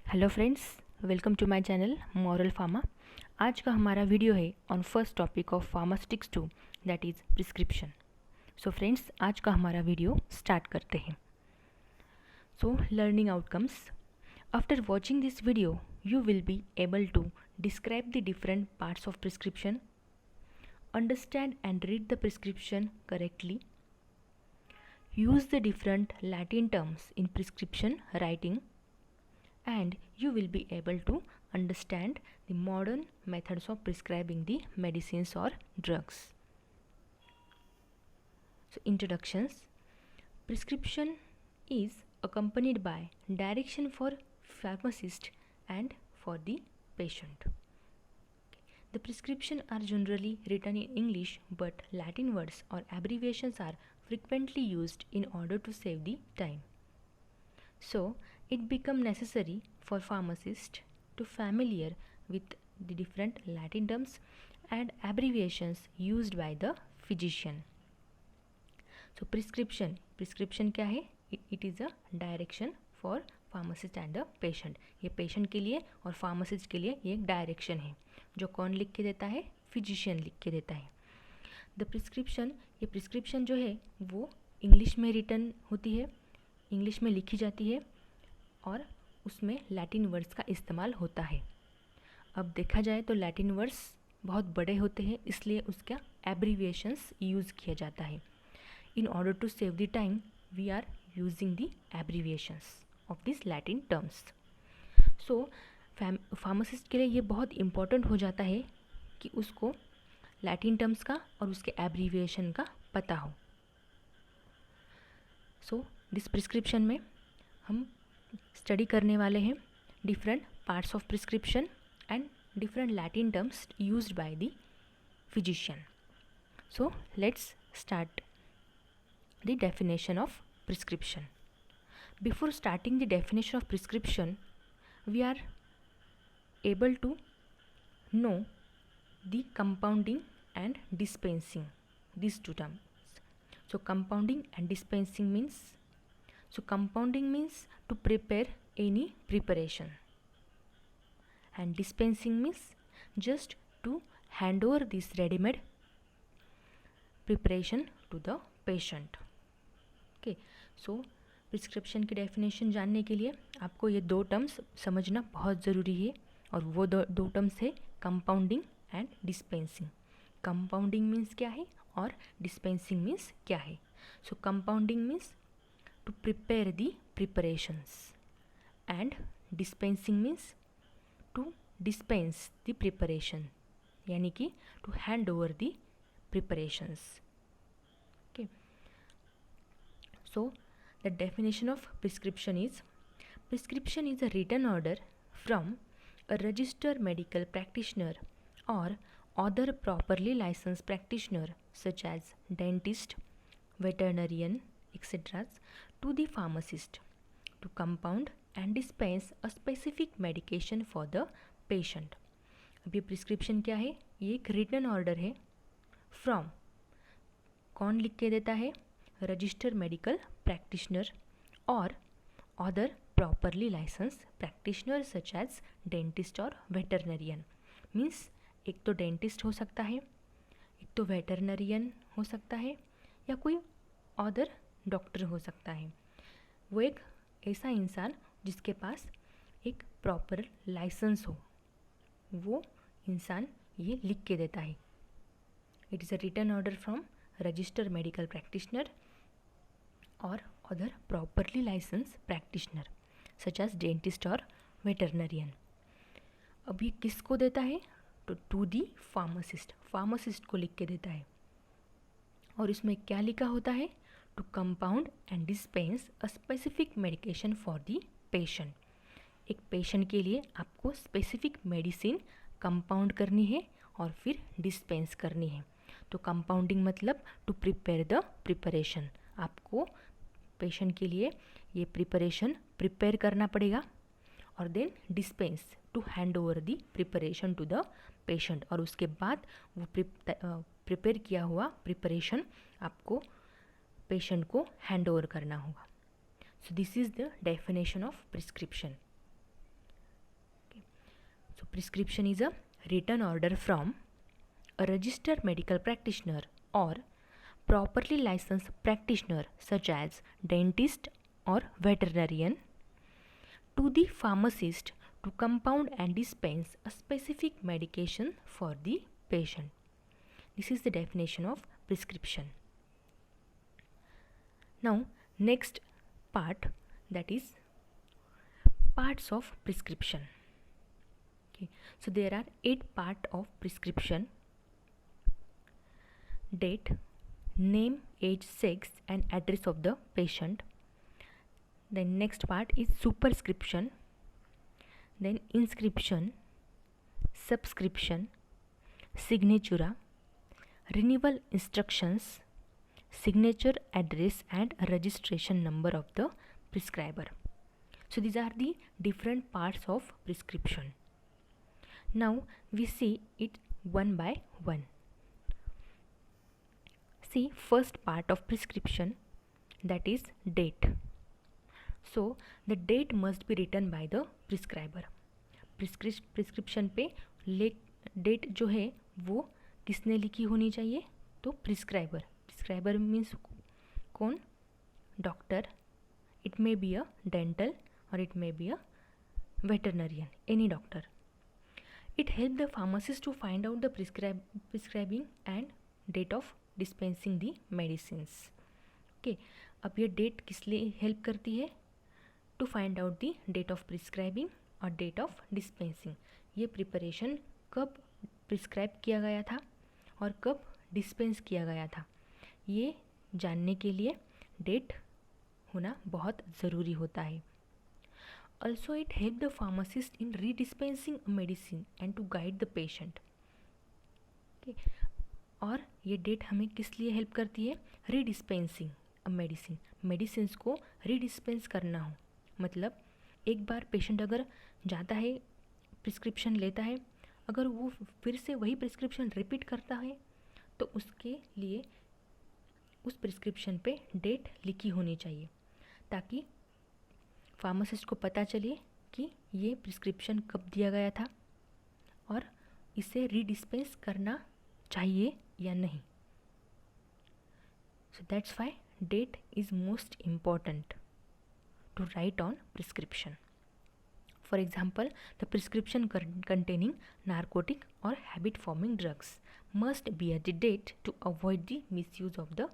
Hello friends, welcome to my channel moral pharma. आज का हमारा वीडियो है on first topic of pharmaceutics 2 that is prescription. So friends, आज का हमारा वीडियो स्टार्ट करते हैं। So learning outcomes. After watching this video you will be able to describe the different parts of prescription, understand and read the prescription correctly, use the different Latin terms in prescription writing, and you will be able to understand the modern methods of prescribing the medicines or drugs. So introductions. Prescription is accompanied by direction for pharmacist and for the patient. The prescription are generally written in English, but Latin words or abbreviations are frequently used in order to save the time. So it become necessary for pharmacists to familiar with the different Latin terms and abbreviations used by the physician. So prescription क्या है? It is a direction for pharmacist and the patient. ये patient के लिए और pharmacist के लिए ये एक direction है जो कौन लिख के देता है? physician लिख के देता है. The prescription, ये prescription जो है वो इंग्लिश में रिटन होती है, इंग्लिश में लिखी जाती है और उसमें लैटिन वर्ड्स का इस्तेमाल होता है. अब देखा जाए तो लैटिन वर्ड्स बहुत बड़े होते हैं, इसलिए उसका एब्रीविएशंस यूज़ किया जाता है. In order to save the time we are using the abbreviations of this Latin terms. So pharmacist के लिए ये बहुत इम्पॉर्टेंट हो जाता है कि उसको लैटिन टर्म्स का और उसके एब्रीविएशन का पता हो. सो दिस प्रिस्क्रिप्शन में हम स्टडी करने वाले हैं different parts of prescription and different Latin terms used by the physician. So let's start the definition of prescription. Before starting the definition of prescription we are able to know the compounding and dispensing, these two terms. So compounding and dispensing means, so compounding means to prepare any preparation, and dispensing means just to hand over this ready-made preparation to the patient. Okay, so prescription की definition जानने के लिए आपको ये दो terms समझना बहुत ज़रूरी है, और वो दो टर्म्स है compounding and dispensing. Compounding means क्या है और डिस्पेंसिंग मीन्स क्या है. So compounding means to prepare the preparations and dispensing means to dispense the preparation, यानी कि to hand over the preparations. Okay, so the definition of prescription is a written order from a registered medical practitioner or other properly licensed practitioner such as dentist, veterinarian, etc. to the pharmacist to compound and dispense a specific medication for the patient. अब ये prescription क्या है? ये एक written order है from, कौन लिख के देता है? रजिस्टर्ड मेडिकल प्रैक्टिशनर और other properly licence practitioner such as dentist और वेटरनरियन. मीन्स एक तो डेंटिस्ट हो सकता है, एक तो वेटरनरियन हो सकता है, या कोई अदर डॉक्टर हो सकता है. वो एक ऐसा इंसान जिसके पास एक प्रॉपर लाइसेंस हो, वो इंसान ये लिख के देता है. It is a written order from registered medical practitioner और other properly licence practitioner such as dentist और वेटरनरियन. अब ये किसको देता है? टू दी फार्मासिस्ट, फार्मासिस्ट को लिख के देता है. और इसमें क्या लिखा होता है? To compound and dispense a specific medication for the patient. एक पेशेंट के लिए आपको स्पेसिफिक मेडिसिन कंपाउंड करनी है और फिर डिस्पेंस करनी है. तो कंपाउंडिंग मतलब टू प्रिपेयर द प्रिपरेशन. आपको पेशेंट के लिए ये प्रिपरेशन प्रिपेयर करना पड़ेगा, और then dispense to hand over the preparation to the patient, और उसके बाद वो प्रिपेयर किया हुआ प्रिपरेशन आपको पेशेंट को हैंड ओवर करना होगा. सो this is the definition of prescription. So prescription is a written order from a registered medical practitioner or properly licensed practitioner such as dentist or veterinarian to the pharmacist to compound and dispense a specific medication for the patient. This is the definition of prescription. Now next part, that is parts of prescription. Okay, so there are 8 parts of prescription: date, name, age, sex and address of the patient. Then next part is superscription, then inscription, subscription, signatura, renewal instructions, signature, address and registration number of the prescriber. So these are the different parts of prescription. Now we see it one by one. See, first part of prescription, that is date. So the date must be written by the prescriber. Prescription पे date जो है वो किसने लिखी होनी चाहिए? तो prescriber. Prescriber means कौन? Doctor. It may be a dental और it may be a veterinarian, any doctor. It helps the pharmacist to find out the prescribing and date of dispensing the medicines. Okay, अब ये date किस लिए help करती है? To find out the date of prescribing और date of dispensing. ये preparation कब prescribe किया गया था और कब डिस्पेंस किया गया था, ये जानने के लिए डेट होना बहुत ज़रूरी होता है. Also it help the pharmacist in redispensing a medicine and to guide the patient. Okay. और ये डेट हमें किस लिए हेल्प करती है? रीडिस्पेंसिंग अ मेडिसिन. मेडिसिन्स को रीडिस्पेंस करना हो, मतलब एक बार पेशेंट अगर जाता है, प्रिस्क्रिप्शन लेता है, अगर वो फिर से वही प्रिस्क्रिप्शन रिपीट करता है तो उसके लिए उस प्रिस्क्रिप्शन पे डेट लिखी होनी चाहिए, ताकि फार्मासिस्ट को पता चले कि ये प्रिस्क्रिप्शन कब दिया गया था और इसे रीडिस्पेंस करना चाहिए या नहीं. So that's why date is most important to write on prescription. For example, the prescription containing narcotic or habit forming drugs must be at the date to avoid the misuse of the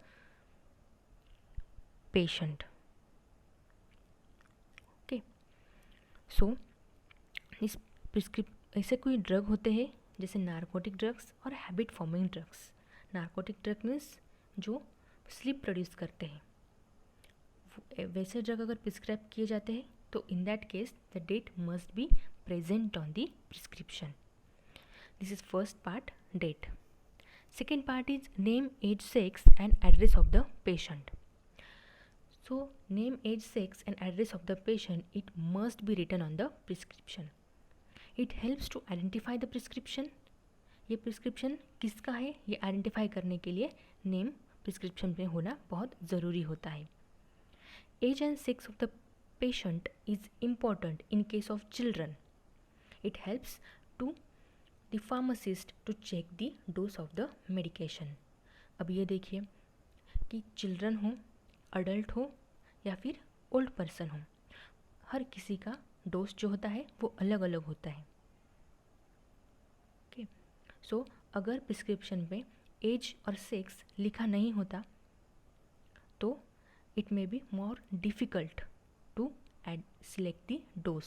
patient. Okay, so इस ऐसे कोई drug होते हैं जैसे narcotic drugs और habit forming drugs. Narcotic drug means जो sleep produce करते हैं. वैसे ड्रग अगर प्रिस्क्राइब किए जाते हैं तो in that case the date must be present on the prescription. This is first part, date. Second part is name, age, sex and address of the patient. So name, age, sex and address of the patient, it must be written on the prescription. It helps to identify the prescription. ये prescription किसका है ये identify करने के लिए name prescription में होना बहुत ज़रूरी होता है. Age and sex of the patient is important in case of children. It helps to the pharmacist to check the dose of the medication. अब ये देखिए कि चिल्ड्रन हो, अडल्ट हो या फिर ओल्ड पर्सन हो, हर किसी का डोज जो होता है वो अलग अलग होता है. ओके, सो अगर प्रिस्क्रिप्शन पे एज और सेक्स लिखा नहीं होता तो it may be more difficult to select the dose.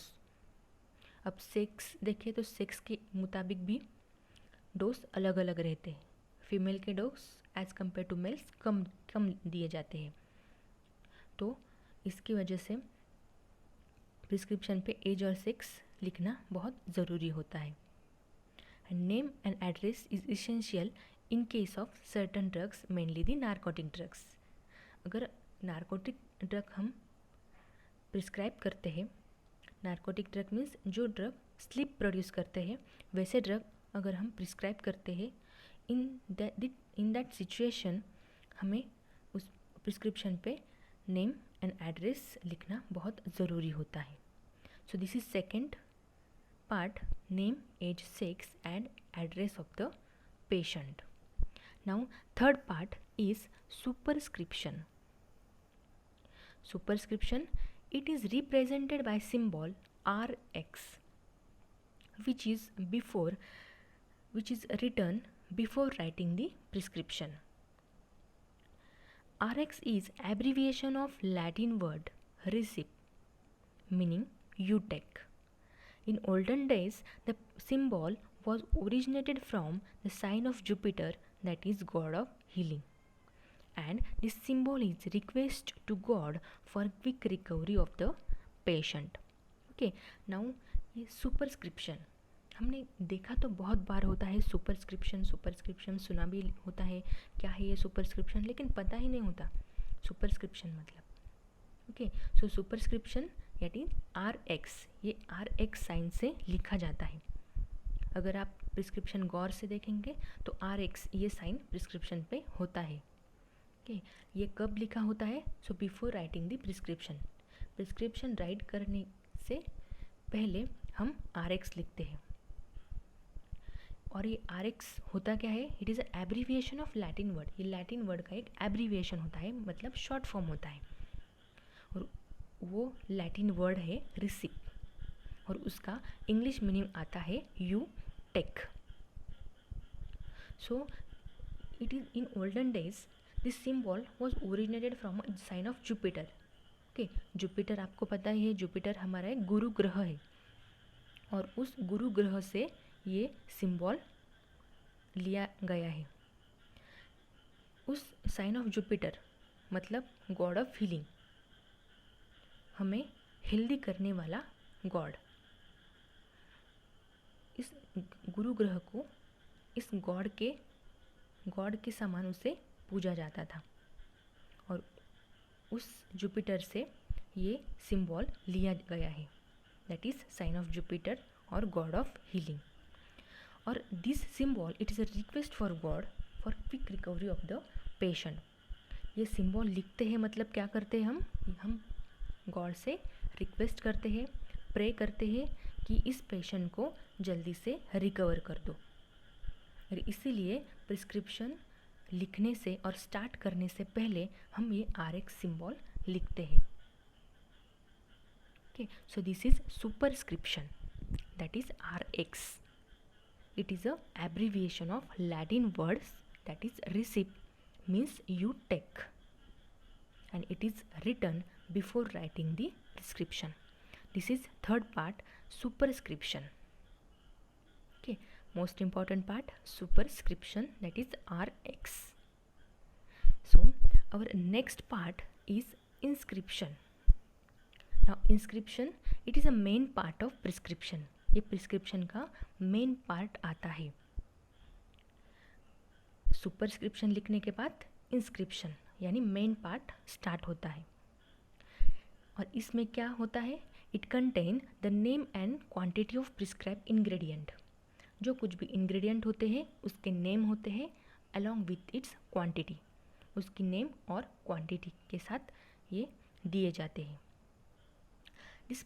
अब सेक्स देखिए तो सेक्स के मुताबिक भी डोज अलग अलग रहते हैं. फीमेल के dose as compare to males कम दिए जाते हैं. तो इसकी वजह से प्रिस्क्रिप्शन पे एज और सेक्स लिखना बहुत ज़रूरी होता है. Name and address is essential in case of certain drugs, mainly the narcotic drugs. अगर नारकोटिक ड्रग हम प्रिस्क्राइब करते हैं, नारकोटिक ड्रग मीन्स जो ड्रग स्लीप प्रोड्यूस करते हैं, वैसे ड्रग अगर हम प्रिस्क्राइब करते हैं, इन दैट सिचुएशन हमें उस प्रिस्क्रिप्शन पे नेम एंड एड्रेस लिखना बहुत ज़रूरी होता है. So this is second part, name, age, sex and address of the patient. Now third part is superscription. Superscription, it is represented by symbol Rx, which is written before writing the prescription. Rx is abbreviation of Latin word receipt, meaning you take. In olden days, the symbol was originated from the sign of Jupiter, that is god of healing, and this symbol is request to God for quick recovery of the patient. Okay, now ये superscription हमने देखा तो बहुत बार होता है, superscription सुना भी होता है, क्या है ये सुपरस्क्रिप्शन, लेकिन पता ही नहीं होता सुपरस्क्रिप्शन मतलब. Okay, so superscription what is RX, ये RX साइन से लिखा जाता है. अगर आप प्रिस्क्रिप्शन गौर से देखेंगे तो RX ये साइन प्रिस्क्रिप्शन पे होता है. ओके, ये कब लिखा होता है? So before writing the prescription. Prescription right करने से पहले हम RX लिखते हैं. और ये RX होता क्या है? It is abbreviation of Latin word. ये लैटिन वर्ड का एक एब्रीविएशन होता है, मतलब शॉर्ट फॉर्म होता है. और वो लैटिन वर्ड है रिसिप, और उसका इंग्लिश मीनिंग आता है you take. So it is in olden days this symbol was originated from sign of Jupiter. Okay, Jupiter आपको पता ही है, जुपिटर हमारा एक गुरु ग्रह है, और उस गुरु ग्रह से ये सिंबल लिया गया है. उस साइन ऑफ जुपिटर मतलब गॉड ऑफ हीलिंग, हमें हेल्दी करने वाला गॉड. इस गुरु ग्रह को इस गॉड के समान उसे पूजा जाता था, और उस जुपिटर से ये सिंबल लिया गया है, that is sine of Jupiter और गॉड ऑफ हीलिंग. और this symbol it is a request for God for quick recovery of the patient. ये सिंबल लिखते हैं मतलब क्या करते हैं हम गॉड से रिक्वेस्ट करते हैं, प्रे करते हैं कि इस पेशेंट को जल्दी से रिकवर कर दो. और इसीलिए प्रिस्क्रिप्शन लिखने से और स्टार्ट करने से पहले हम ये RX सिंबल लिखते हैं. Okay, so this is superscription, that is RX. It is a abbreviation of Latin words, that is receipt, means you take, and it is written before writing the prescription. This is third part, superscription. Okay, most important part, superscription, that is RX. So our next part is inscription. Now inscription, it is a main part of prescription. ये prescription का main part आता है. Superscription लिखने के बाद inscription यानी main part start होता है. और इसमें क्या होता है? It contain the name and quantity of prescribe ingredient. जो कुछ भी इंग्रेडिएंट होते हैं उसके नेम होते हैं अलॉन्ग विथ इट्स क्वांटिटी. उसकी नेम और क्वांटिटी के साथ ये दिए जाते हैं. This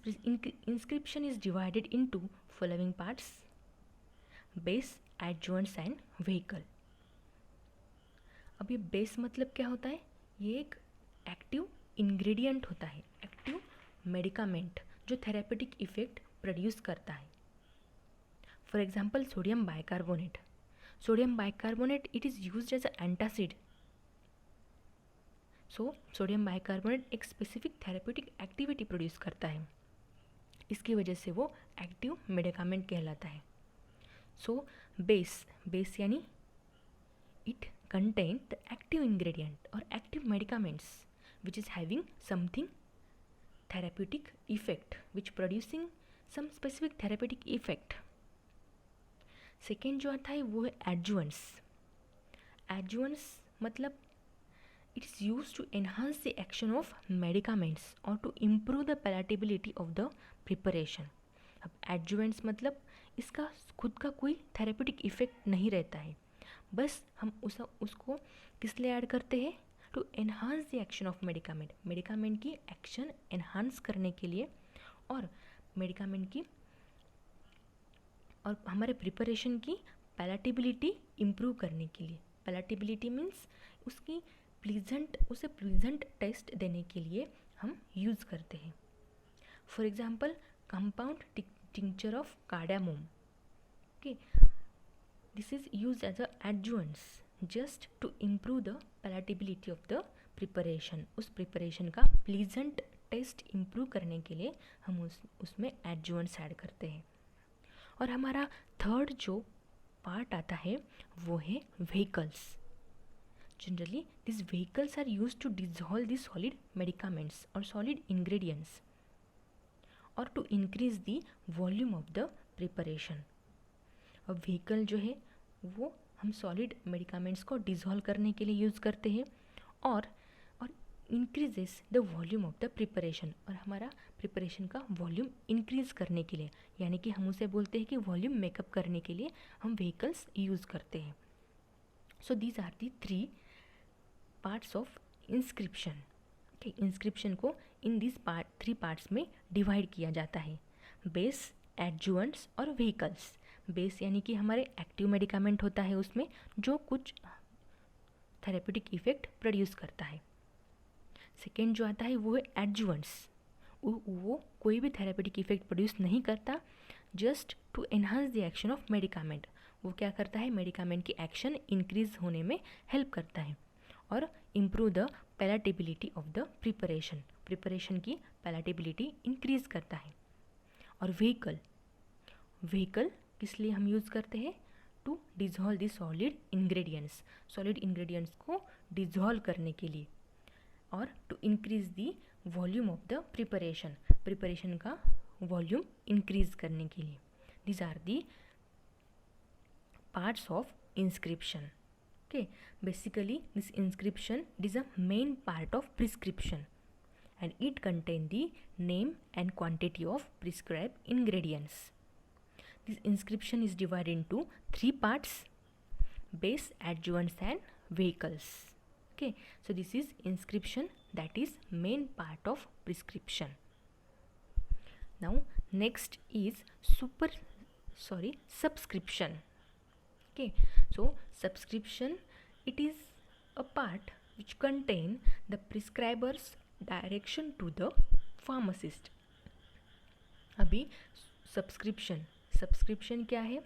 inscription is divided into following parts: base, adjuvants and vehicle. अब ये बेस मतलब क्या होता है? ये एक एक्टिव इंग्रेडिएंट होता है, एक्टिव मेडिकामेंट जो थेरेपेटिक इफेक्ट प्रोड्यूस करता है. For example sodium bicarbonate. Sodium bicarbonate it is used as a antacid. So sodium bicarbonate एक स्पेसिफिक थेरेपेटिक एक्टिविटी प्रोड्यूस करता है, इसकी वजह से वो एक्टिव मेडिकामेंट कहलाता है. सो बेस यानी it contain the active ingredient और active medicaments which is having something therapeutic effect, which producing some specific therapeutic effect. Second जो आता है वो है एडजुवेंट्स. एडजुवेंट्स मतलब it is used to enhance the action of medicaments or to improve the palatability of the preparation. अब adjuvants मतलब इसका खुद का कोई थेरेपेटिक इफेक्ट नहीं रहता है, बस हम उसको किस लिए ऐड करते हैं? To enhance the action of medicament. Medicament की एक्शन एनहांस करने के लिए और मेडिकामेंट की और हमारे प्रिपरेशन की पैलेटेबिलिटी इम्प्रूव करने के लिए, पैलेटेबिलिटी मीन्स उसे प्लीजेंट टेस्ट देने के लिए हम यूज़ करते हैं. For example compound tincture of cardamom. Okay, this is use as a adjuvants just to improve the palatability of the preparation. उस प्रिपरेशन का प्लीजेंट टेस्ट इम्प्रूव करने के लिए हम उसमें एडजुवेंट्स ऐड करते हैं. और हमारा थर्ड जो पार्ट आता है वो है vehicles. Generally this vehicles are use to dissolve the solid medicaments और सॉलिड इंग्रेडिएंट्स और to increase the volume of the preparation. अब व्हीकल जो है वो हम सॉलिड मेडिकामेंट्स को डिजॉल्व करने के लिए यूज़ करते हैं और increases the volume of the preparation, और हमारा प्रिपरेशन का वॉल्यूम इंक्रीज करने के लिए, यानी कि हम उसे बोलते हैं कि वॉल्यूम मेकअप करने के लिए हम व्हीकल्स यूज़ करते हैं. So these are the 3 parts of inscription. Okay, inscription को इन दिस 3 पार्ट्स में डिवाइड किया जाता है. बेस, एडजुवेंट्स और व्हीकल्स. बेस यानी कि हमारे एक्टिव मेडिकामेंट होता है उसमें जो कुछ थेरेप्यूटिक इफेक्ट प्रोड्यूस करता है. सेकेंड जो आता है वो है एडजुवेंट्स. वो कोई भी थेरेप्यूटिक इफेक्ट प्रोड्यूस नहीं करता, just to enhance the action of medicament. वो क्या करता है, मेडिकामेंट की एक्शन इंक्रीज होने में हेल्प करता है और improve the palatability of the preparation. Preparation की पैलेटेबिलिटी इंक्रीज करता है. और व्हीकल किस लिए हम यूज़ करते हैं, to dissolve the solid ingredients. Solid ingredients को डिजॉल्व करने के लिए और to increase the volume of the preparation. Preparation का वॉल्यूम इंक्रीज करने के लिए. These are the parts of inscription. Okay, basically this inscription, it is a main part of prescription and it contains the name and quantity of prescribed ingredients. This inscription is divided into 3 parts: base, adjuvants and vehicles. Okay, so this is inscription, that is main part of prescription. Now next is subscription. Okay, so subscription, it is a part which contain the prescriber's direction to the pharmacist. अभी subscription क्या है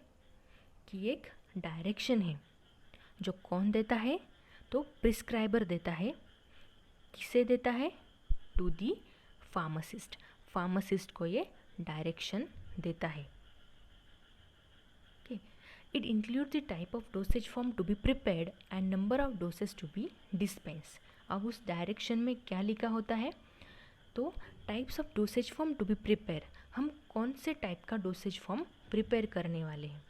कि एक direction है जो कौन देता है, तो प्रिस्क्राइबर देता है. किसे देता है, टू दी फार्मासिस्ट. फार्मासिस्ट को ये डायरेक्शन देता है. It includes the type of dosage form to be prepared and number of doses to be dispensed. अब उस डायरेक्शन में क्या लिखा होता है, तो types of dosage form to be prepare, हम कौन से टाइप का डोसेज फॉर्म प्रिपेयर करने वाले हैं,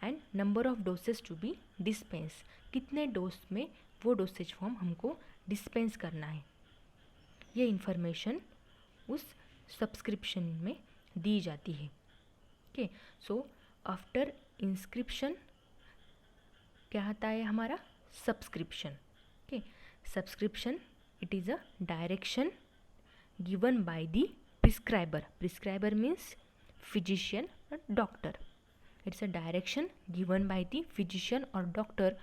and number of dosage to be dispense, कितने डोज में वो डोसेज फॉर्म हमको डिस्पेंस करना है. ये इन्फॉर्मेशन उस सब्सक्रिप्शन में दी जाती है. ओके, सो आफ्टर इंस्क्रिप्शन क्या आता है हमारा, subscription. Okay, subscription it is a direction given by the prescriber. Prescriber means physician और doctor. It's a direction given by the physician और डॉक्टर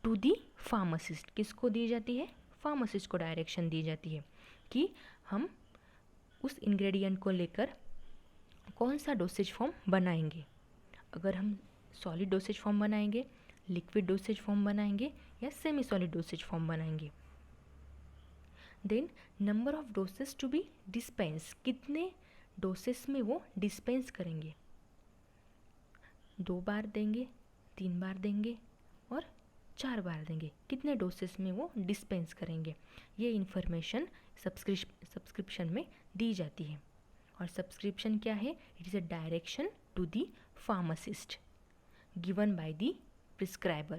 टू द फार्मासिस्ट. किसको दी जाती है, फार्मासिस्ट को डायरेक्शन दी जाती है कि हम उस इंग्रेडिएंट को लेकर कौन सा डोसेज फॉर्म बनाएंगे. अगर हम सॉलिड डोसेज फॉर्म बनाएंगे, लिक्विड डोसेज फॉर्म बनाएंगे या सेमी सॉलिड डोसेज फॉर्म बनाएंगे. Then number of doses to be dispense, कितने डोसेस में वो डिस्पेंस करेंगे, 2 बार देंगे, 3 बार देंगे और 4 बार देंगे, कितने डोसेस में वो डिस्पेंस करेंगे. ये इन्फॉर्मेशन सब्सक्रिप्शन में दी जाती है. और सब्सक्रिप्शन क्या है, it is a direction to the pharmacist given by the prescriber.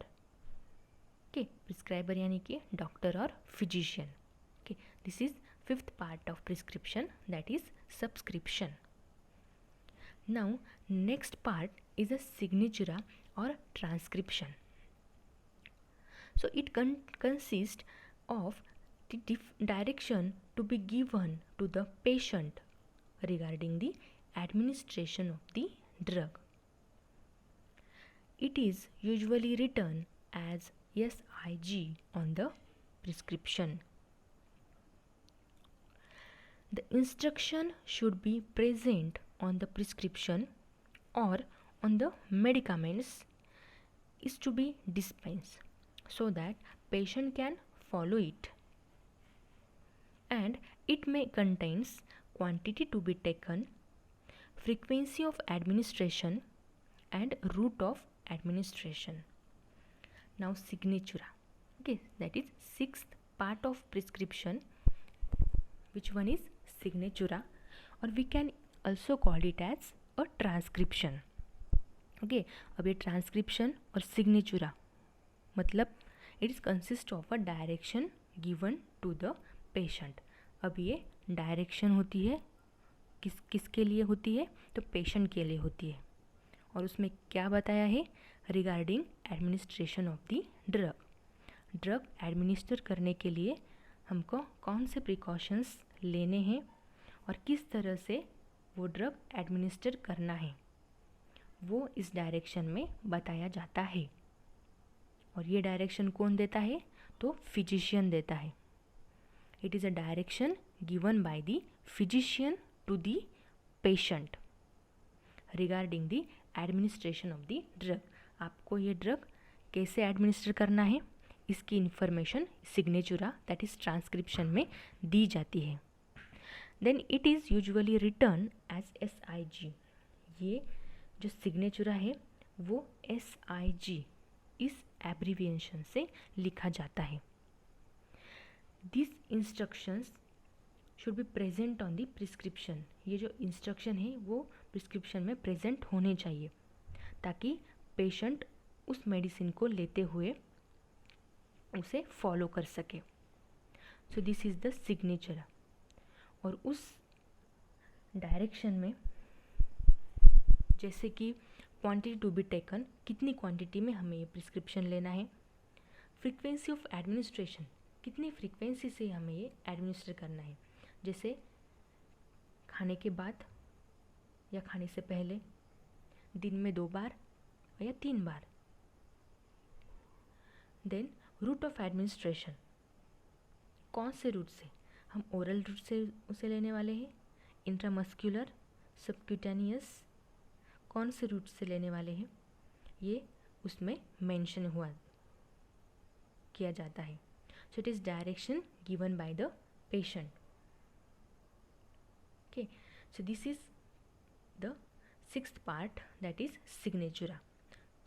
Okay, prescriber यानी कि डॉक्टर और physician. Okay, this is 5th part of prescription, that is subscription. Now next part is a signature और transcription. So it consist of the direction to be given to the patient regarding the administration of the drug. It is usually written as SIG on the prescription. The instruction should be present on the prescription or on the medicaments is to be dispensed so that patient can follow it, and it may contains quantity to be taken, frequency of administration and route of administration. Now signatura. Okay, that is sixth part of prescription. Which one is signatura, or we can also call it as a transcription. Okay, अब ये transcription और सिग्नेचुरा मतलब it is consist of a direction given to the patient. अब ये direction होती है किसके लिए होती है, तो पेशेंट के लिए होती है. और उसमें क्या बताया है regarding administration of the drug. Drug administer करने के लिए हमको कौन से प्रिकॉशंस लेने हैं और किस तरह से वो ड्रग एडमिनिस्टर करना है, वो इस डायरेक्शन में बताया जाता है. और ये डायरेक्शन कौन देता है, तो फिजिशियन देता है. It is a direction given by the physician to the patient regarding the administration of the drug. आपको ये ड्रग कैसे एडमिनिस्टर करना है, इसकी इन्फॉर्मेशन सिग्नेचुरा दैट इज़ ट्रांसक्रिप्शन में दी जाती है. Then it is usually written as SIG. ये जो सिग्नेचुरा है वो SIG इस एब्रीविएशन से लिखा जाता है. This instructions should be present on the prescription. ये जो इंस्ट्रक्शन है वो प्रिस्क्रिप्शन में प्रेजेंट होने चाहिए ताकि पेशेंट उस मेडिसिन को लेते हुए उसे फॉलो कर सके. सो दिस इज़ द सिग्नेचर. और उस डायरेक्शन में जैसे कि क्वांटिटी टू बी टेकन, कितनी क्वांटिटी में हमें ये प्रिस्क्रिप्शन लेना है, फ्रीक्वेंसी ऑफ एडमिनिस्ट्रेशन, कितनी फ्रीक्वेंसी से हमें ये एडमिनिस्टर करना है, जैसे खाने के बाद या खाने से पहले, दिन में 2 बार या 3 बार. देन रूट ऑफ एडमिनिस्ट्रेशन, कौन से रूट से, हम ओरल रूट से उसे लेने वाले हैं, इंट्रामस्क्यूलर, सबक्यूटेनियस, कौन से रूट से लेने वाले हैं, ये उसमें मेंशन किया जाता है. So it is direction given by the patient. Okay, so this is the sixth part that is signatura.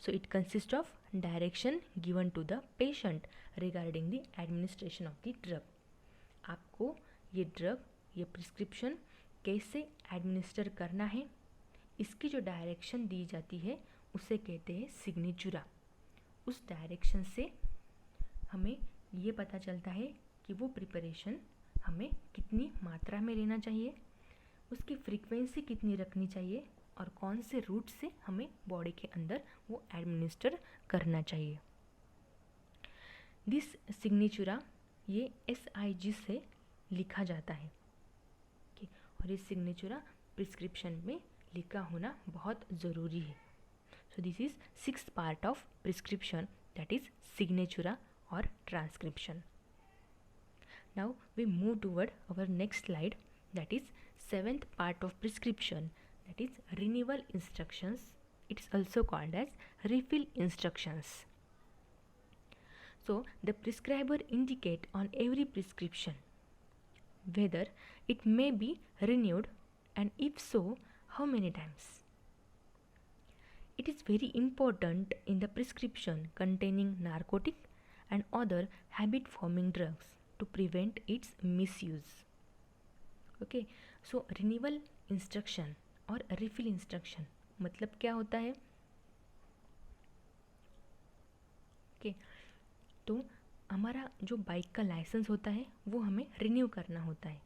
So it consists of direction given to the patient regarding the administration of the drug. आपको ये drug, ये prescription कैसे administer करना है, इसकी जो direction दी जाती है उसे कहते हैं सिग्नेचुरा. उस डायरेक्शन से हमें ये पता चलता है कि वो प्रिपरेशन हमें कितनी मात्रा में लेना चाहिए, उसकी फ्रीक्वेंसी कितनी रखनी चाहिए और कौन से रूट से हमें बॉडी के अंदर वो एडमिनिस्टर करना चाहिए. दिस सिग्नेचुरा ये SIG से लिखा जाता है. और ये सिग्नेचुरा प्रिस्क्रिप्शन में लिखा होना बहुत ज़रूरी है. So this is sixth part of prescription that is signatura और transcription. Now we move toward our next slide that is seventh part of prescription, that is renewal instructions. It is also called as refill instructions. So the prescriber indicate on every prescription whether it may be renewed and if so how many times. It is very important in the prescription containing narcotic and other habit forming drugs to prevent its misuse. Okay, so renewal instruction और refill instruction मतलब क्या होता है. Okay, तो हमारा जो bike का licence होता है वो हमें रिन्यू करना होता है.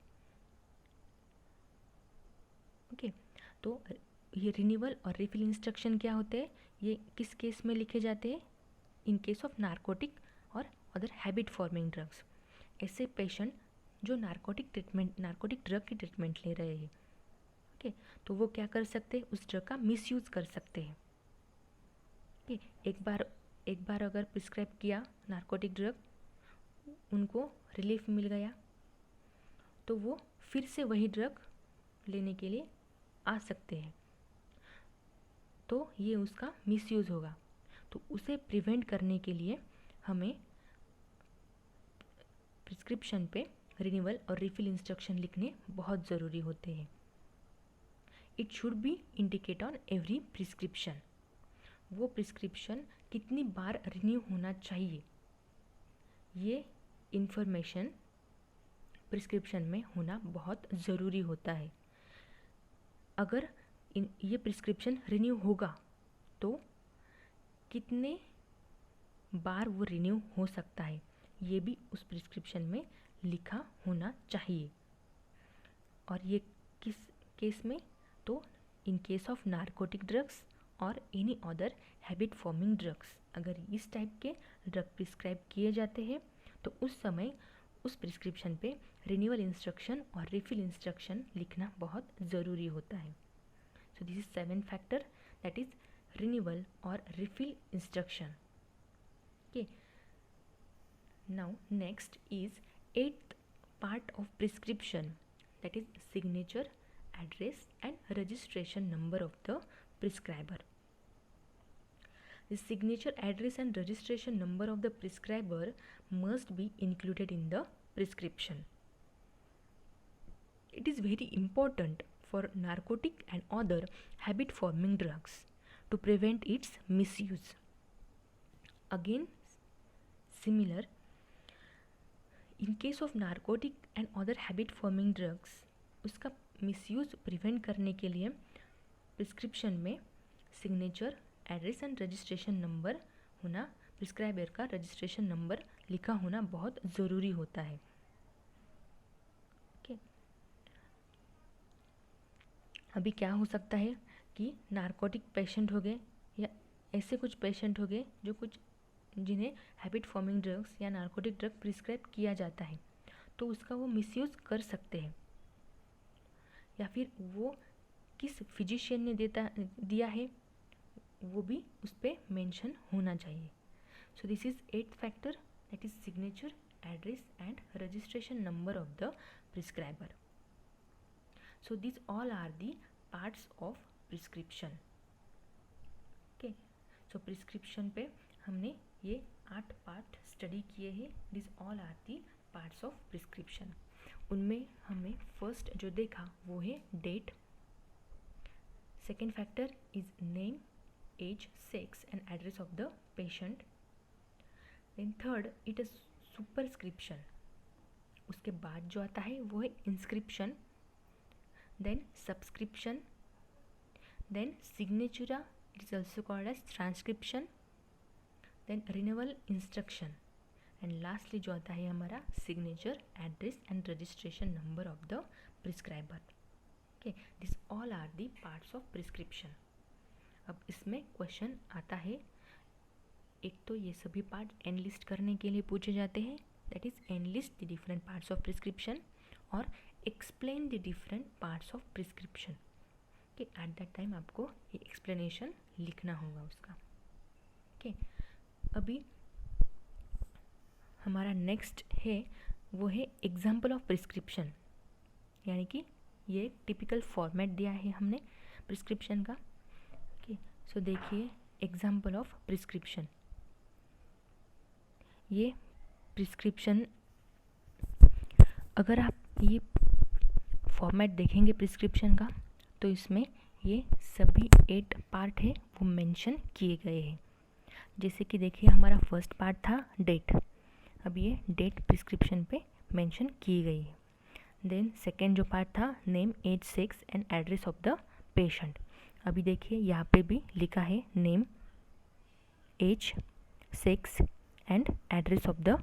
ओके, तो ये रिन्यूअल और रिफिल इंस्ट्रक्शन क्या होते हैं, ये किस केस में लिखे जाते हैं, इन केस ऑफ नारकोटिक और अदर हैबिट फॉर्मिंग ड्रग्स. ऐसे पेशेंट जो नारकोटिक ड्रग की ट्रीटमेंट ले रहे हैं, ओके, तो वो क्या कर सकते हैं, उस ड्रग का मिसयूज़ कर सकते हैं। ओके, एक बार अगर प्रिस्क्राइब किया नार्कोटिक ड्रग, उनको रिलीफ मिल गया, तो वो फिर से वही ड्रग लेने के लिए आ सकते हैं, तो ये उसका मिसयूज़ होगा। तो उसे प्रिवेंट करने के लिए हमें प्रिस्क्रिप्शन पे रिन्यूअल और रिफिल इंस्ट्रक्शन लिखने बहुत ज़रूरी होते हैं। It should be indicate on every prescription. वो प्रिस्क्रिप्शन कितनी बार रिन्यू होना चाहिए, ये इंफॉर्मेशन प्रिस्क्रिप्शन में होना बहुत ज़रूरी होता है। अगर ये प्रिस्क्रिप्शन रिन्यू होगा तो कितने बार वो रिन्यू हो सकता है, ये भी उस प्रिस्क्रिप्शन में लिखा होना चाहिए। और ये किस केस में, तो in case of narcotic drugs और any other habit forming drugs, अगर इस टाइप के ड्रग प्रिस्क्राइब किए जाते हैं तो उस समय उस प्रिस्क्रिप्शन पे रिन्यूअल इंस्ट्रक्शन और रिफिल इंस्ट्रक्शन लिखना बहुत ज़रूरी होता है। So this is 7th factor, that is renewal और refill instruction. Okay, now next is 8th part of prescription, that is signature, address and registration number of the prescriber. The signature, address and registration number of the prescriber must be included in the prescription. It is very important for narcotic and other habit forming drugs to prevent its misuse. Again, similar, in case of narcotic and other habit forming drugs, उसका misuse prevent करने के लिए prescription में signature, address and registration number होना, prescriber का registration number लिखा होना बहुत ज़रूरी होता है। ओके, अभी क्या हो सकता है कि नार्कोटिक पेशेंट हो गए या ऐसे कुछ पेशेंट हो गए जो कुछ जिन्हें हैबिट फॉर्मिंग ड्रग्स या नार्कोटिक ड्रग प्रिस्क्राइब किया जाता है, तो उसका वो मिसयूज़ कर सकते हैं, या फिर वो किस फिजिशियन ने दिया है वो भी उस पर मेंशन होना चाहिए। So this is 8th factor, that is signature, address and registration number of the prescriber. So this all are the parts of prescription. Okay, so prescription पे हमने ये 8 पार्ट स्टडी किए हैं। This all are the parts of prescription. उनमें हमें first जो देखा वो है date, second factor is name, age, sex and address of the patient. Then third it is superscription, उसके बाद जो आता है वो है inscription, then subscription, then signatura, it is also called as transcription, then renewal instruction, and lastly जो आता है हमारा signature, address and registration number of the prescriber. Okay, this all are the parts of prescription. अब इसमें question आता है, एक तो ये सभी पार्ट एनलिस्ट करने के लिए पूछे जाते हैं, that is enlist the different parts of prescription और explain the different parts of prescription. Okay, at that time आपको ये एक्सप्लेनेशन लिखना होगा उसका। ओके, अभी हमारा नेक्स्ट है वो है एग्जाम्पल ऑफ प्रिस्क्रिप्शन, यानी कि ये टिपिकल फॉर्मेट दिया है हमने प्रिस्क्रिप्शन का। ओके, सो देखिए एग्जाम्पल ऑफ प्रिस्क्रिप्शन, ये प्रिस्क्रिप्शन, अगर आप ये फॉर्मेट देखेंगे प्रिस्क्रिप्शन का तो इसमें ये सभी 8 पार्ट है वो मेंशन किए गए हैं। जैसे कि देखिए हमारा फर्स्ट पार्ट था डेट, अब ये डेट प्रिस्क्रिप्शन पे मेंशन की गई है। देन सेकेंड जो पार्ट था name, age, sex and address of the patient, अभी देखिए यहाँ पे भी लिखा है name, age, sex and address of the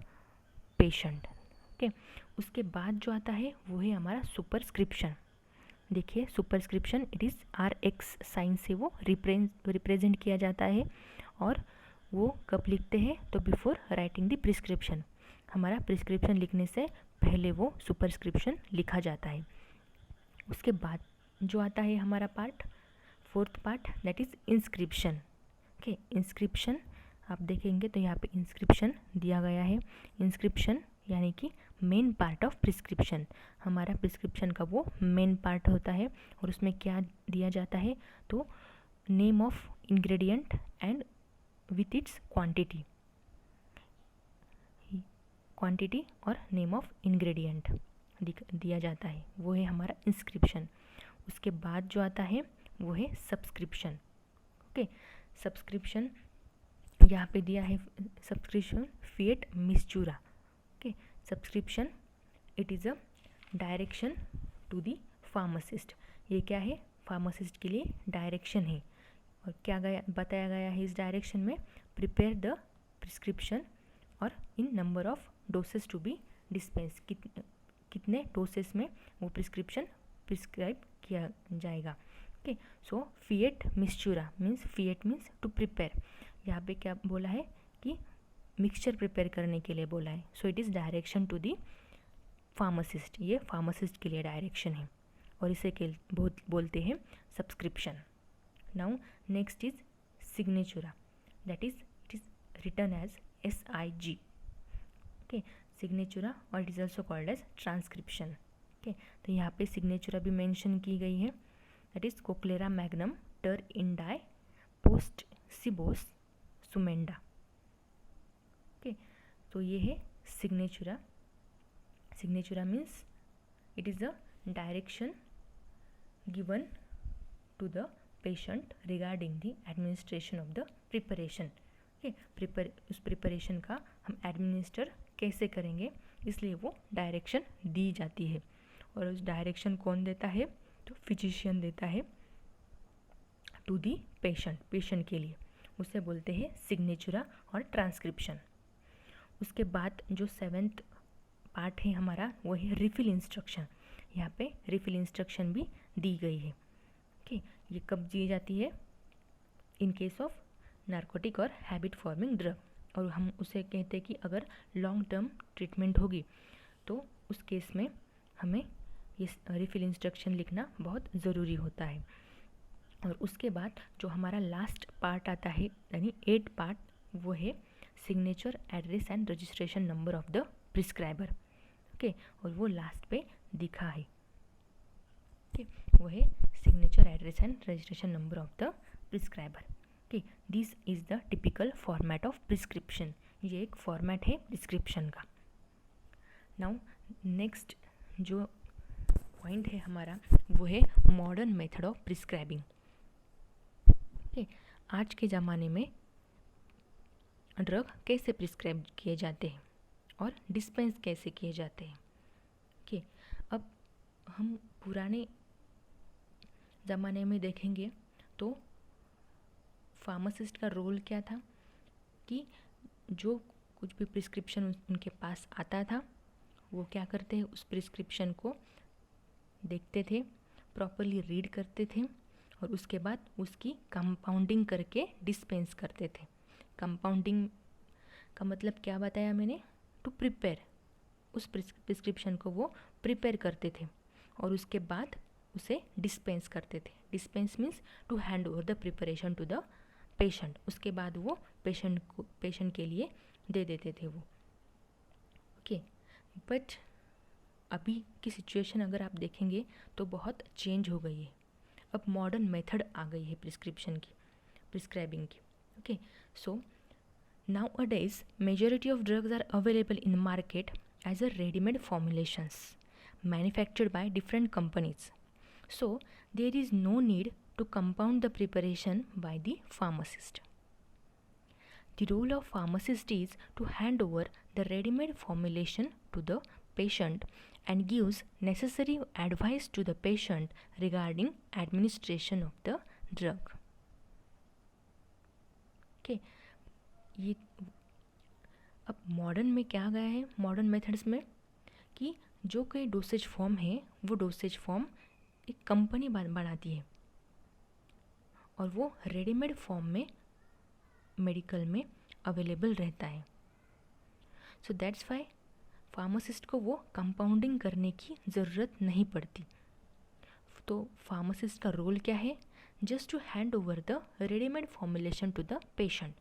patient. Okay, उसके बाद जो आता है वो है हमारा सुपरस्क्रिप्शन। देखिए superscription it is RX sign से वो रिप्रेजेंट किया जाता है, और वो कब लिखते हैं तो बिफोर राइटिंग द प्रिस्क्रिप्शन, हमारा प्रिस्क्रिप्शन लिखने से पहले वो सुपरस्क्रिप्शन लिखा जाता है। उसके बाद जो आता है हमारा part, fourth part, that is inscription. Okay, inscription आप देखेंगे तो यहाँ पे इंस्क्रिप्शन दिया गया है। इंस्क्रिप्शन यानी कि मेन पार्ट ऑफ प्रिस्क्रिप्शन, हमारा प्रिस्क्रिप्शन का वो मेन पार्ट होता है। और उसमें क्या दिया जाता है, तो name of ingredient and with its quantity और नेम ऑफ इंग्रेडिएंट दिया जाता है, वो है हमारा इंस्क्रिप्शन। उसके बाद जो आता है वो है सब्सक्रिप्शन। ओके, सब्सक्रिप्शन यहाँ पे दिया है, subscription fiat mistura. Okay, subscription it is a direction to the pharmacist. ये क्या है, फार्मासिस्ट के लिए डायरेक्शन है। और क्या बताया गया है इस डायरेक्शन में, प्रिपेयर द प्रिस्क्रिप्शन और in number of doses to be dispense, कितने डोसेस में वो प्रिस्क्रिप्शन प्रिस्क्राइब किया जाएगा। Okay, so fiat mistura means, fiat means to prepare. यहाँ पे क्या बोला है कि मिक्सचर प्रिपेयर करने के लिए बोला है। So it is direction to the pharmacist, ये फार्मासिस्ट के लिए डायरेक्शन है और इसे के बोलते हैं subscription. Now next is signatura, that is it is written as SIG। Okay, signatura और it is also called as transcription. Okay, तो यहाँ पे सिग्नेचुरा भी मेंशन की गई है, दैट इज कोक्लेरा मैग्नम टर इंडाई पोस्ट सिबोस सुमेंडा। ओके, तो ये है signatura. Signatura means it is a direction given to the patient regarding the administration of the preparation. Okay, उस प्रिपरेशन का हम एडमिनिस्टर कैसे करेंगे, इसलिए वो डायरेक्शन दी जाती है। और उस डायरेक्शन कौन देता है, तो फिजिशियन देता है टू दी पेशेंट के लिए, उसे बोलते हैं सिग्नेचुरा और ट्रांसक्रिप्शन। उसके बाद जो 7th पार्ट है हमारा वो है रिफिल इंस्ट्रक्शन। यहाँ पे रिफिल इंस्ट्रक्शन भी दी गई है। ओके, ये कब दी जाती है, इन केस ऑफ नार्कोटिक और हैबिट फॉर्मिंग ड्रग, और हम उसे कहते हैं कि अगर लॉन्ग टर्म ट्रीटमेंट होगी तो उस केस में हमें ये रिफिल इंस्ट्रक्शन लिखना बहुत ज़रूरी होता है। और उसके बाद जो हमारा लास्ट पार्ट आता है यानी 8th पार्ट, वो है signature, address and registration number of the prescriber. Okay, और वो लास्ट पे दिखा है। ओके, वो है signature, address and registration number of the prescriber. Okay, this is the typical format of prescription. ये एक फॉर्मेट है प्रिस्क्रिप्शन का। नाउ नेक्स्ट जो पॉइंट है हमारा वो है modern method of prescribing. Okay, आज के ज़माने में ड्रग कैसे प्रिस्क्राइब किए जाते हैं और डिस्पेंस कैसे किए जाते हैं। ओके, अब हम पुराने ज़माने में देखेंगे तो फार्मासिस्ट का रोल क्या था कि जो कुछ भी प्रिस्क्रिप्शन उनके पास आता था वो क्या करते हैं, उस प्रिस्क्रिप्शन को देखते थे, प्रॉपरली रीड करते थे और उसके बाद उसकी कंपाउंडिंग करके डिस्पेंस करते थे। कंपाउंडिंग का मतलब क्या बताया मैंने, टू प्रिपेयर, उस प्रिस्क्रिप्शन को वो प्रिपेयर करते थे और उसके बाद उसे डिस्पेंस करते थे। Dispense means to hand over the preparation to the patient, उसके बाद वो पेशेंट के लिए दे देते थे वो। ओके, बट अभी की सिचुएशन अगर आप देखेंगे तो बहुत चेंज हो गई है। अब मॉडर्न मेथड आ गई है प्रिस्क्रिप्शन की, प्रिस्क्राइबिंग की। Okay, so nowadays majority of drugs are available in market as a ready-made formulations manufactured by different companies, so there is no need to compound the preparation by the pharmacist. The role of pharmacist is to hand over the ready-made formulation to the patient and gives necessary advice to the patient regarding administration of the drug. Okay, ये अब modern में क्या गया है, modern methods में कि जो कोई डोसेज फॉर्म है वो डोसेज फॉर्म एक कंपनी बनाती है और वो रेडीमेड फॉर्म में मेडिकल में अवेलेबल रहता है। सो दैट्स वाई फार्मासिस्ट को वो कंपाउंडिंग करने की ज़रूरत नहीं पड़ती। तो फार्मासिस्ट का रोल क्या है? Just to hand over the readymade formulation to the patient,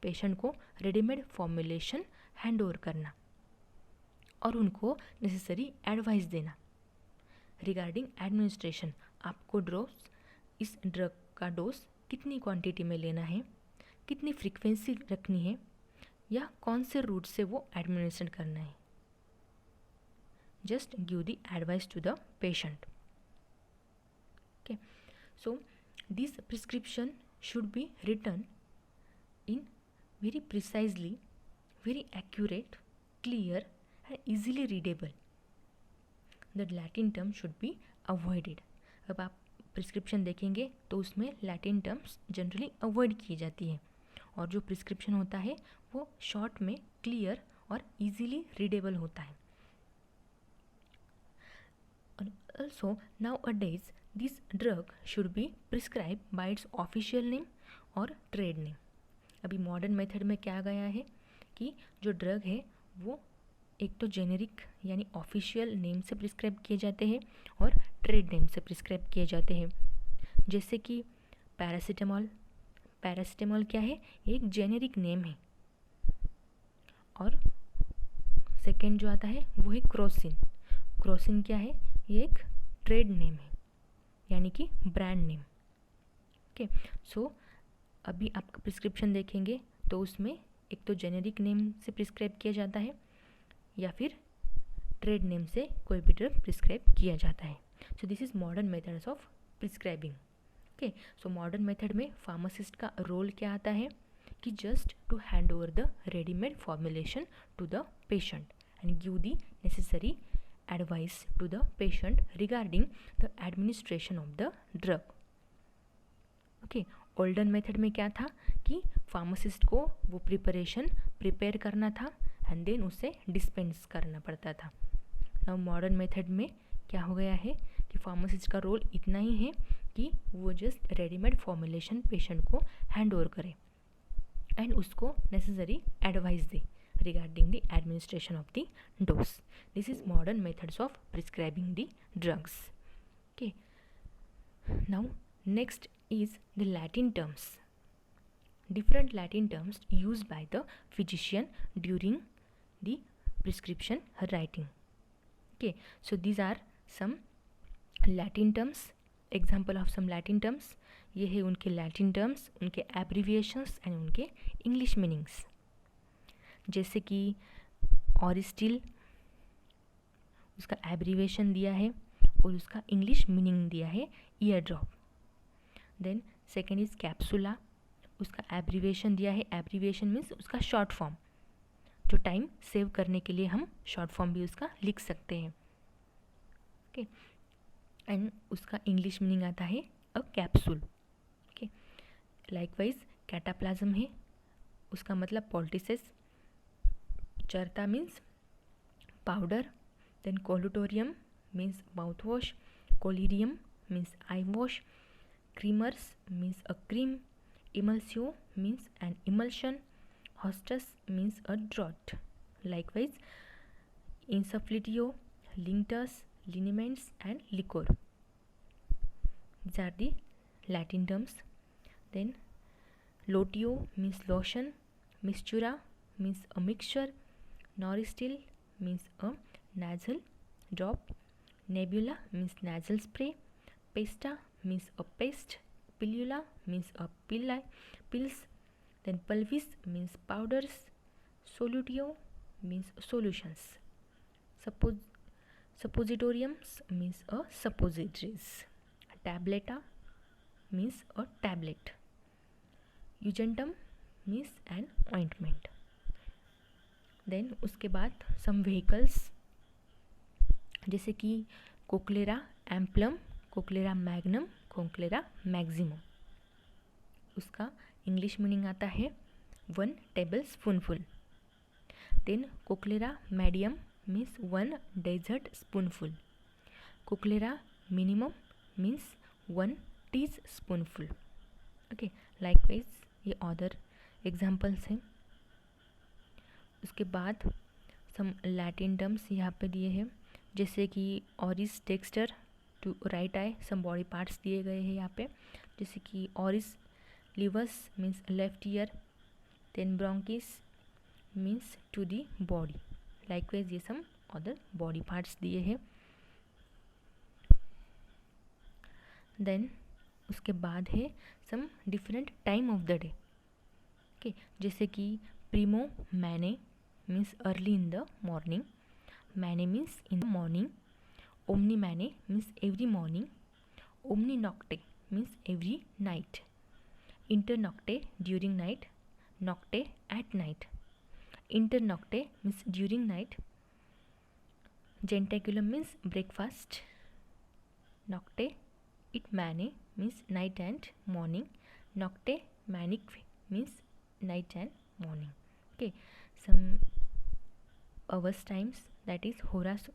patient को रेडीमेड फॉर्मुलेशन हैंड ओवर करना और उनको नेसेसरी एडवाइस देना रिगार्डिंग एडमिनिस्ट्रेशन। आपको डोज, इस ड्रग का डोज कितनी क्वांटिटी में लेना है, कितनी फ्रीक्वेंसी रखनी है, या कौन से रूट से वो एडमिनिस्ट्रेट करना है। Just give the advice to the patient. Okay, so this prescription should be written in very precisely, very accurate, clear and easily readable. The Latin term should be avoided. अब आप prescription देखेंगे तो उसमें Latin terms generally avoid की जाती है और जो प्रिस्क्रिप्शन होता है वो शॉर्ट में क्लियर और इजीली रीडेबल होता है। Also nowadays this drug should be prescribed by its official name और ट्रेड नेम। अभी मॉडर्न मेथड में क्या गया है कि जो ड्रग है वो एक तो जेनेरिक यानी ऑफिशियल नेम से प्रिस्क्राइब किए जाते हैं और ट्रेड नेम से प्रिस्क्राइब किए जाते हैं। जैसे कि पैरासीटामॉल, पैरासीटामॉल क्या है? एक जेनेरिक नेम है। और सेकेंड जो आता है वो है क्रोसिन। क्रोसिन क्या है? ये एक ट्रेड नेम है यानी कि ब्रांड नेम। ओके, सो अभी आप प्रिस्क्रिप्शन देखेंगे तो उसमें एक तो जेनेरिक नेम से प्रिस्क्राइब किया जाता है या फिर ट्रेड नेम से कोई भी ड्रग प्रिस्क्राइब किया जाता है। So this is modern methods of prescribing. Okay, so modern method में फार्मासिस्ट का रोल क्या आता है कि just to hand over the readymade formulation to the patient and give the necessary advice to the patient regarding the administration of the drug. Okay, olden method में क्या था कि फार्मासिस्ट को वो प्रिपेयर करना था एंड देन उसे dispense करना पड़ता था। नाउ मॉडर्न मेथड में क्या हो गया है कि फार्मासिस्ट का रोल इतना ही है कि वो जस्ट रेडीमेड फॉर्मुलेशन पेशेंट को हैंड ओवर करे एंड उसको necessary advice they regarding the administration of the dose. This is modern methods of prescribing the drugs. Okay, now next is the Latin terms. Different Latin terms used by the physician during the prescription writing. Okay, so these are some Latin terms. Example of some Latin terms. ये है उनके Latin terms, उनके abbreviations and उनके English meanings. जैसे कि ऑरिस्टिल, उसका abbreviation दिया है और उसका English meaning दिया है ear drop. Then second is capsula, उसका एब्रीवेशन दिया है। एब्रीवेशन मीन्स उसका शॉर्ट फॉर्म, जो टाइम सेव करने के लिए हम शॉर्ट फॉर्म भी उसका लिख सकते हैं। ओके, एंड उसका इंग्लिश मीनिंग आता है a capsule. Okay, likewise cataplasm है, उसका मतलब poultices. Charta means powder. Then collutorium means mouth wash. Collyrium means eye wash. Creamers means a cream. Emulsio means an emulsion. Hostus means a draught. Likewise, insufflatio, linctus, liniments and liquor. These are the Latin terms. Then lotio means lotion. Mistura means a mixture. Noristil means a nasal drop. Nebula means nasal spray. Pesta means a paste. Pillula means a pills. Then pulvis means powders. Solutio means solutions. Suppositoriums means a suppositories. Tableta means a tablet. Eugentum means an ointment. Then उसके बाद some vehicles जैसे कि cochleare amplum, cochleare magnum, cochleare maximum. उसका English meaning आता है 1 table spoonful. Then cochleare medium means 1 dessert spoonful. Cochleare minimum means 1 teas spoonful. Okay, likewise ये other examples हैं। उसके बाद सम लैटिन टर्म्स यहाँ पे दिए हैं जैसे कि auris texture to right eye some body parts दिए गए हैं यहाँ पे, जैसे कि auris laevus means left ear, then bronchis means to the body. Likewise ये सम अदर बॉडी पार्ट्स दिए हैं। देन उसके बाद है some different time of the day. Okay, जैसे कि primo mane means early in the morning, mane means in the morning, omni mane means every morning, omni nocte means every night, inter nocte during night, nocte at night, inter nocte means during night, jentaculum means breakfast, nocte et mane means night and morning, nocte maneque means night and morning. Okay, some hours times, that is horas,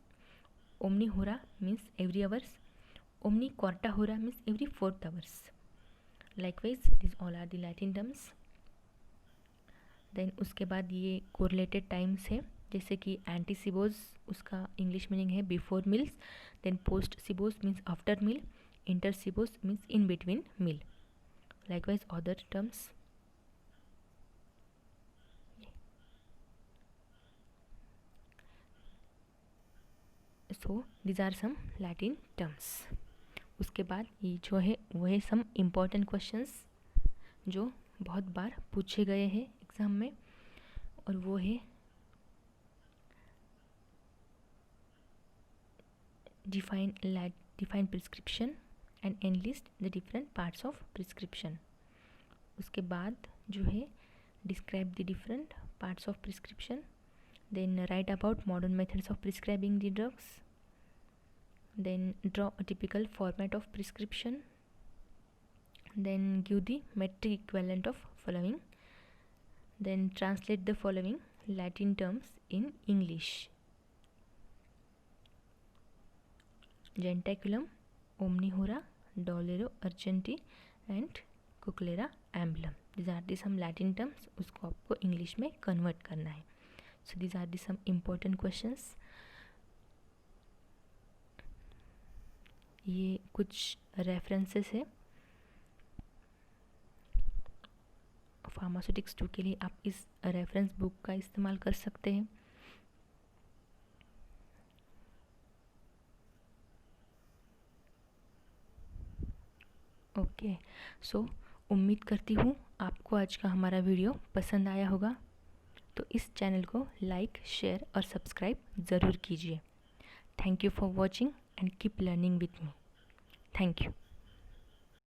omni hora means every hours, omni quarta hora means every 4 hours. Likewise these all are the Latin terms. Then उसके बाद ये correlated times है, जैसे कि antecibos उसका English meaning है before meals, then post cibos means after meal, inter cibos means in between meal. Likewise other terms. So these are some Latin terms. उसके बाद ये जो है वो है some important questions जो बहुत बार पूछे गए हैं एग्ज़ाम में, और वो है define prescription and enlist the different parts of prescription. उसके बाद जो है describe the different parts of prescription, then write about modern methods of prescribing the drugs, then draw a typical format of prescription, then give the metric equivalent of following, then translate the following Latin terms in English: Gentaculum, Omnihora, Dolero Urgenti and Cochlearia ambulum. These are the some Latin terms, उसको आपको English में convert करना है. So these are the some important questions. ये कुछ references है pharmaceutics 2 के लिए, आप इस रेफरेंस बुक का इस्तेमाल कर सकते हैं. ओके, सो उम्मीद करती हूँ आपको आज का हमारा वीडियो पसंद आया होगा. तो इस चैनल को लाइक, शेयर और सब्सक्राइब ज़रूर कीजिए. Thank you for watching and keep learning with me. Thank you.